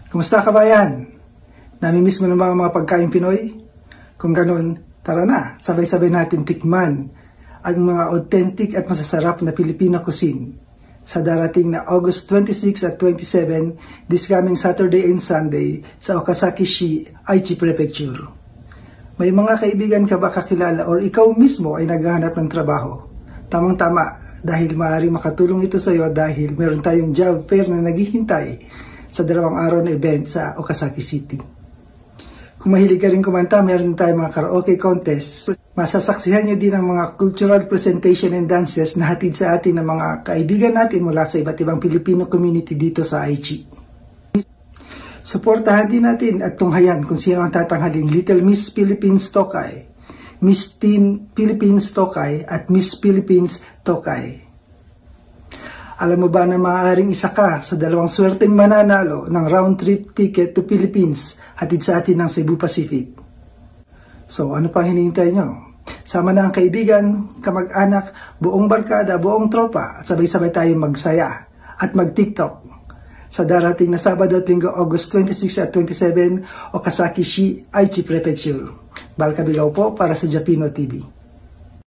Kumusta kabayan? Namimiss mo na mga pagkain Pinoy? Kung ganon, tara na, sabay-sabay natin tikman ang mga authentic at masasarap na Filipino cuisine sa darating na August 26 at 27 this coming Saturday and Sunday sa Okasaki-shi, Aichi Prefecture. May mga kaibigan ka ba kakilala or ikaw mismo ay naghahanap ng trabaho? Tamang-tama dahil maaaring makatulong ito sa iyo dahil meron tayong job fair na naghihintay sa 2 araw na event sa Okasaki City. Kung mahilig ka rin kumanta, meron tayong mga karaoke contest. Masasaksihan nyo din ang mga cultural presentation and dances na hatid sa atin ng mga kaibigan natin mula sa iba't ibang Filipino community dito sa Aichi. Suportahan din natin at tunghayan kung sino ang tatanghaling Little Miss Philippines Tokay, Miss Teen Philippines Tokay at Miss Philippines Tokay. Alam mo ba na maaaring isa ka sa 2 swerteng mananalo ng round-trip ticket to Philippines hatid sa atin ng Cebu Pacific? So ano pang hinihintay nyo? Sama na ang kaibigan, kamag-anak, buong barkada, buong tropa at sabay-sabay tayong magsaya at mag-TikTok sa darating na Sabado at Linggo, August 26 at 27, Okasaki-shi, Aichi Prefecture. Balkabigaw po para sa Japino TV.